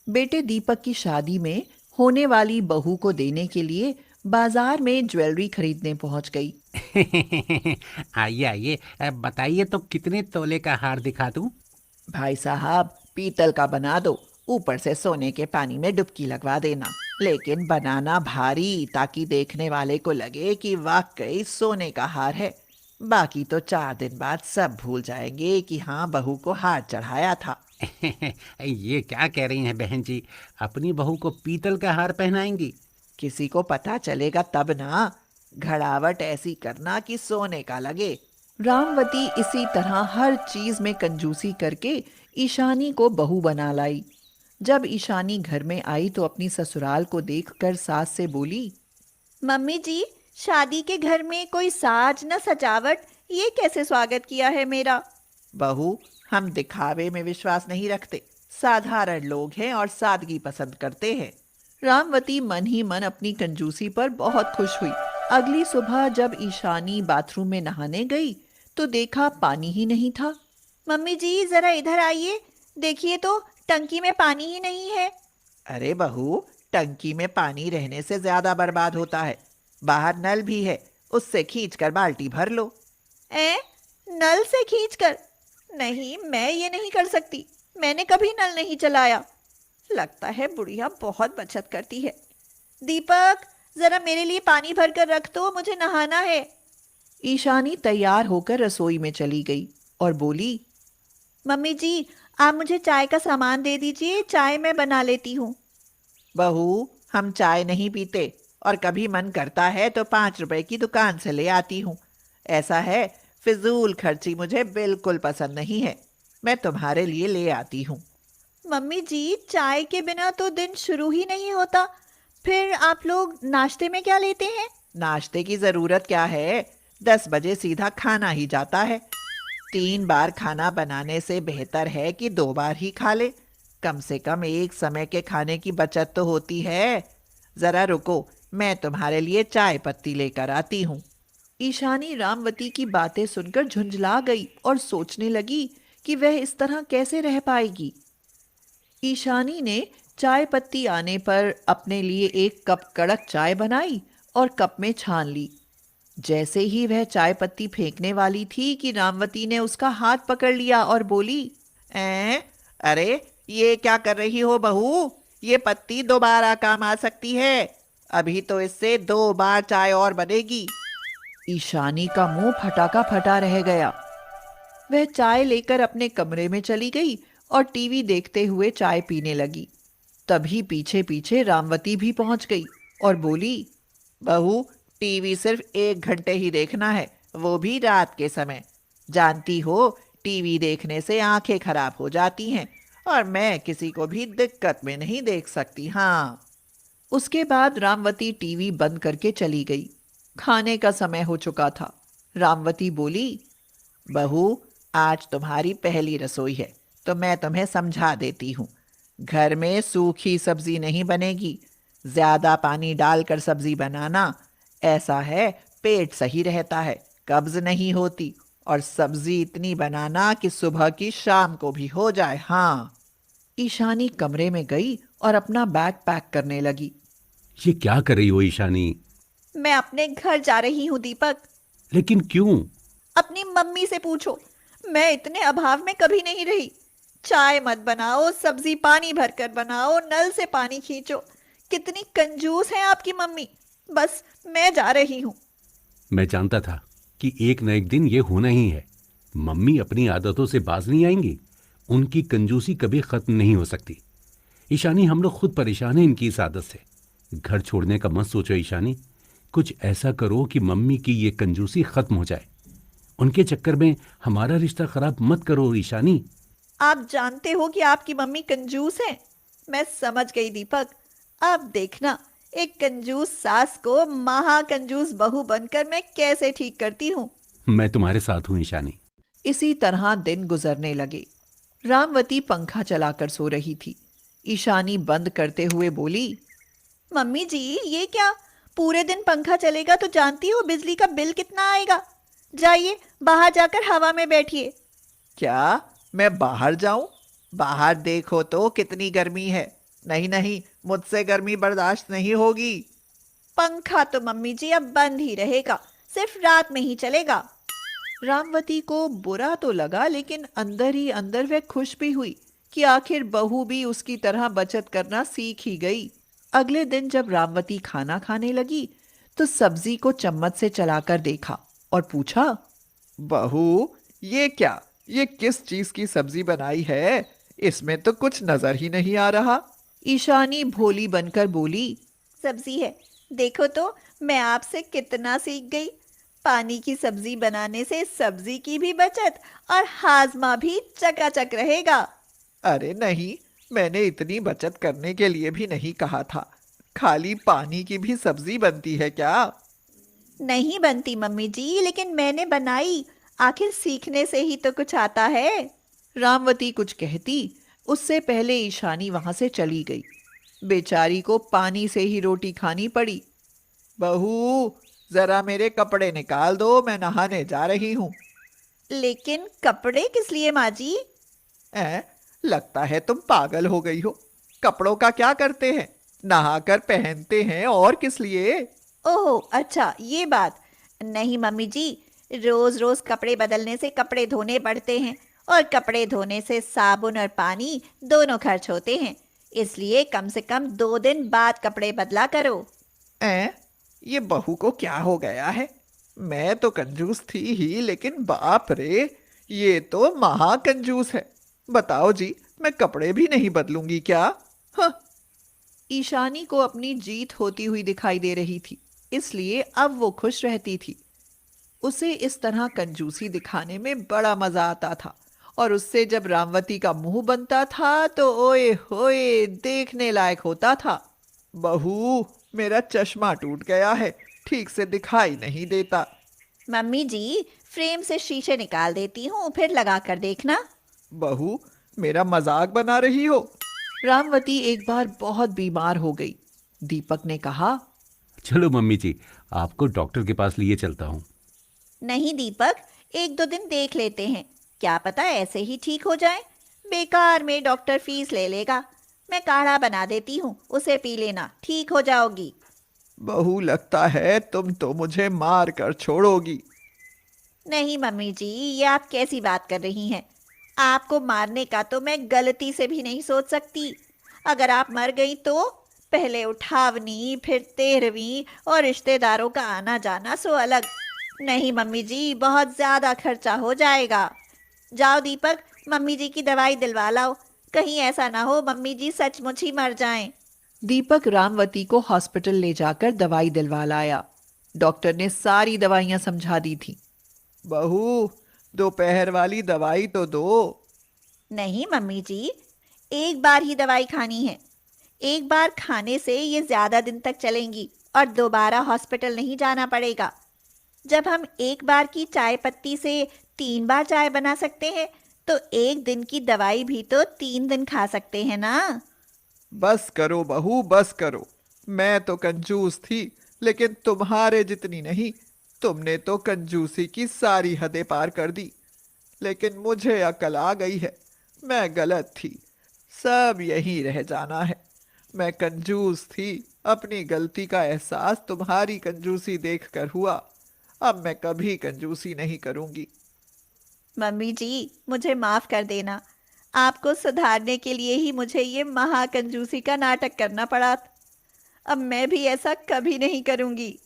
बेटे दीपक की शादी में होने वाली बहू को देने के लिए बाजार में ज्वेलरी खरीदने पहुंच गई। आइए आइए, बताइए तो कितने तोले का हार दिखा दूं? भाई साहब, पीतल का बना दो, ऊपर से सोने के पानी में डुबकी लगवा देना, लेकिन बनाना भारी ताकि देखने वाले को लगे कि वाकई सोने का हार है। बाकी तो 4 दिन बाद सब भूल जाएंगे कि हाँ, बहू को हार चढ़ाया था। ये क्या कह रही हैं बहन जी? अपनी बहू को पीतल का हार पहनाएंगी? किसी को पता चलेगा तब ना। घड़ावट ऐसी करना कि सोने का लगे। रामवती इसी तरह हर चीज में कंजूसी करके ईशानी को बहू बना लाई। जब ईशानी घर में आई तो अपनी ससुराल को देखकर सास से बोली। मम्मी जी, शादी के घर में कोई साज न सजावट, ये कैसे स्वागत किया है मेरा। बहू, हम दिखावे में विश्वास नहीं रखते, साधारण लोग हैं और सादगी पसंद करते हैं। रामवती मन ही मन अपनी कंजूसी पर बहुत खुश हुई। अगली सुबह जब ईशानी बाथरूम में नहाने गई तो देखा पानी ही नहीं था। मम्मी जी, जरा इधर आइए, देखिए तो टंकी में पानी ही नहीं है। अरे बहू, टंकी में पानी रहने से ज्यादा बर्बाद होता है। बाहर नल भी है, उससे खींचकर बाल्टी भर लो। ए, नल से खींचकर? नहीं, मैं ये नहीं कर सकती। मैंने कभी नल नहीं चलाया। लगता है बुढ़िया बहुत बचत करती है। दीपक, जरा मेरे लिए पानी भर कर रख दो, मुझे नहाना है। ईशानी तैयार होकर रसोई में चली गई और बोली। मम्मी जी, आप मुझे चाय का सामान दे दीजिए, चाय मैं बना लेती हूँ। बहू, हम चाय नहीं पीते और कभी मन करता है तो 5 रुपए की दुकान से ले आती हूँ। ऐसा है, फिजूल खर्ची मुझे बिल्कुल पसंद नहीं है। मैं तुम्हारे लिए ले आती हूँ। मम्मी जी, चाय के बिना तो दिन शुरू ही नहीं होता। फिर आप लोग नाश्ते में क्या लेते हैं? नाश्ते की जरूरत क्या है? 10 बजे सीधा खाना ही जाता है। 3 बार खाना बनाने से बेहतर है कि 2 बार ही खा ले। कम से कम एक समय के खाने की बचत तो होती है। जरा रुको, मैं तुम्हारे लिए चाय पत्ती लेकर आती हूँ। ईशानी रामवती की बातें सुनकर झुंझला गई और सोचने लगी कि वह इस तरह कैसे रह पाएगी। ईशानी ने चाय पत्ती आने पर अपने लिए एक कप कड़क चाय बनाई और कप में छान ली। जैसे ही वह चाय पत्ती फेंकने वाली थी कि रामवती ने उसका हाथ पकड़ लिया और बोली। अरे, ये क्या कर रही हो बहू? ये पत्ती दोबारा काम आ सकती है। अभी तो इससे 2 बार चाय और बनेगी। ईशानी का मुंह फटा का फटा रह गया। वह चाय लेकर अपने कमरे में चली गई और टीवी देखते हुए चाय पीने लगी। तभी पीछे पीछे रामवती भी पहुंच गई और बोली। बहू, टीवी सिर्फ 1 घंटे ही देखना है, वो भी रात के समय। जानती हो, टीवी देखने से आंखें खराब हो जाती हैं और मैं किसी को भी दिक्कत में नहीं देख सकती। हाँ। उसके बाद रामवती टीवी बंद करके चली गई। खाने का समय हो चुका था। रामवती बोली। बहू, आज तुम्हारी पहली रसोई है तो मैं तुम्हें समझा देती हूँ। घर में सूखी सब्जी नहीं बनेगी। ज्यादा पानी डालकर सब्जी बनाना। ऐसा है, पेट सही रहता है, कब्ज नहीं होती। और सब्जी इतनी बनाना कि सुबह की शाम को भी हो जाए। हाँ। ईशानी कमरे में गई और अपना बैग पैक करने लगी। ये क्या कर रही हो ईशानी? मैं अपने घर जा रही हूँ दीपक। लेकिन क्यों? अपनी मम्मी से पूछो। मैं इतने अभाव में कभी नहीं रही। चाय मत बनाओ, सब्जी पानी भरकर बनाओ, नल से पानी खींचो। कितनी कंजूस है आपकी मम्मी। बस, मैं जा रही हूँ। मैं जानता था कि एक न एक दिन ये होना ही है। मम्मी अपनी आदतों से बाज नहीं आएंगी। उनकी कंजूसी कभी खत्म नहीं हो सकती। ईशानी, हम लोग खुद परेशान हैं इनकी इस आदत से। घर छोड़ने का मत सोचो ईशानी। कुछ ऐसा करो कि मम्मी की ये कंजूसी खत्म हो जाए। उनके चक्कर में हमारा रिश्ता खराब मत करो ईशानी। आप जानते हो कि आपकी मम्मी कंजूस है। मैं समझ गई दीपक। अब देखना, एक कंजूस सास को महा कंजूस बहू बनकर मैं कैसे ठीक करती हूँ। मैं तुम्हारे साथ हूं ईशानी। इसी तरह दिन गुजरने लगे। रामवती पंखा चलाकर सो रही थी। ईशानी बंद करते हुए बोली। मम्मी जी, ये क्या? पूरे दिन पंखा चलेगा तो जानती हो बिजली का बिल कितना आएगा। जाइए, बाहर जाकर हवा में बैठिए। क्या मैं बाहर जाऊं? बाहर देखो तो कितनी गर्मी है। नहीं नहीं, मुझसे गर्मी बर्दाश्त नहीं होगी। पंखा तो मम्मी जी अब बंद ही रहेगा, सिर्फ रात में ही चलेगा। रामवती को बुरा तो लगा, लेकिन अंदर ही अंदर वह खुश भी हुई कि आखिर बहू भी उसकी तरह बचत करना सीख ही गई। अगले दिन जब रामवती खाना खाने लगी तो सब्जी को चम्मच से चलाकर देखा और पूछा, बहू, ये क्या, ये किस चीज की सब्जी बनाई है? इसमें तो कुछ नजर ही नहीं आ रहा। ईशानी भोली बनकर बोली, सब्जी है, देखो तो मैं आपसे कितना सीख गई। पानी की सब्जी बनाने से सब्जी की भी बचत और हाजमा भी चकाचक रहेगा। अरे नहीं, मैंने इतनी बचत करने के लिए भी नहीं कहा था। खाली पानी की भी सब्जी बनती है क्या? नहीं बनती मम्मी जी, लेकिन मैंने बनाई। आखिर सीखने से ही तो कुछ आता है। रामवती कुछ कहती उससे पहले ईशानी वहां से चली गई। बेचारी को पानी से ही रोटी खानी पड़ी। बहू, जरा मेरे कपड़े निकाल दो, मैं नहाने जा रही हूँ। लेकिन कपड़े किस लिए माँ जी? लगता है तुम पागल हो गई हो। कपड़ों का क्या करते हैं? नहाकर पहनते हैं, और किस लिए? ओह अच्छा, ये बात। नहीं मम्मी जी, रोज रोज कपड़े बदलने से कपड़े धोने पड़ते हैं, और कपड़े धोने से साबुन और पानी दोनों खर्च होते हैं। इसलिए कम से कम 2 दिन बाद कपड़े बदला करो। ये बहू को क्या हो गया है? मैं तो कंजूस थी ही, लेकिन बाप रे, ये तो महा कंजूस है। बताओ जी, मैं कपड़े भी नहीं बदलूंगी क्या? हाँ। ईशानी को अपनी जीत होती हुई दिखाई दे रही थी, इसलिए अब वो खुश रहती थी। उसे इस तरह कंजूसी दिखाने में बड़ा मजा आता था, और उससे जब रामवती का मुंह बनता था तो ओए होए देखने लायक होता था। बहू, मेरा चश्मा टूट गया है, ठीक से दिखाई नहीं देता। मम्मी जी, फ्रेम से शीशे निकाल देती हूँ, फिर लगा कर देखना। बहू, मेरा मजाक बना रही हो? रामवती एक बार बहुत बीमार हो गई। दीपक ने कहा, चलो मम्मी जी, आपको डॉक्टर के पास लिए चलता हूँ। नहीं दीपक, 1-2 दिन देख लेते हैं, क्या पता ऐसे ही ठीक हो जाए। बेकार में डॉक्टर फीस ले लेगा। मैं काढ़ा बना देती हूँ, उसे पी लेना, ठीक हो जाओगी। बहू, लगता है तुम तो मुझे मार कर छोड़ोगी। नहीं मम्मी जी, ये आप कैसी बात कर रही हैं? आपको मारने का तो मैं गलती से भी नहीं सोच सकती। अगर आप मर गई तो पहले उठावनी, फिर तेरहवीं, और रिश्तेदारों का आना जाना सो अलग। नहीं मम्मी जी, बहुत ज्यादा खर्चा हो जाएगा। जाओ दीपक, मम्मी जी की दवाई दिलवा लाओ। कहीं ऐसा ना हो मम्मी जी सचमुच ही मर जाएं। दीपक रामवती को हॉस्पिटल ले जाकर दवाई दिलवा लाया। डॉक्टर ने सारी दवाइयां समझा दी थी। बहू, दोपहर वाली दवाई तो दो। नहीं मम्मी जी, एक बार ही दवाई खानी है। एक बार खाने से ये ज्यादा दिन तक चलेंगी और दोबारा हॉस्पिटल नहीं जाना पड़ेगा। जब हम एक बार की चाय पत्ती से 3 बार चाय बना सकते हैं, तो एक दिन की दवाई भी तो 3 दिन खा सकते हैं ना। बस करो बहू, बस करो। मैं तो कंजूस थी, लेकिन तुम्हारे जितनी नहीं। तुमने तो कंजूसी की सारी हदें पार कर दी। लेकिन मुझे अकल आ गई है, मैं गलत थी। सब यही रह जाना है। मैं कंजूस थी, अपनी गलती का एहसास तुम्हारी कंजूसी देखकर हुआ। अब मैं कभी कंजूसी नहीं करूंगी। मम्मी जी, मुझे माफ कर देना। आपको सुधारने के लिए ही मुझे ये महाकंजूसी का नाटक करना पड़ा। अब मैं भी ऐसा कभी नहीं करूंगी।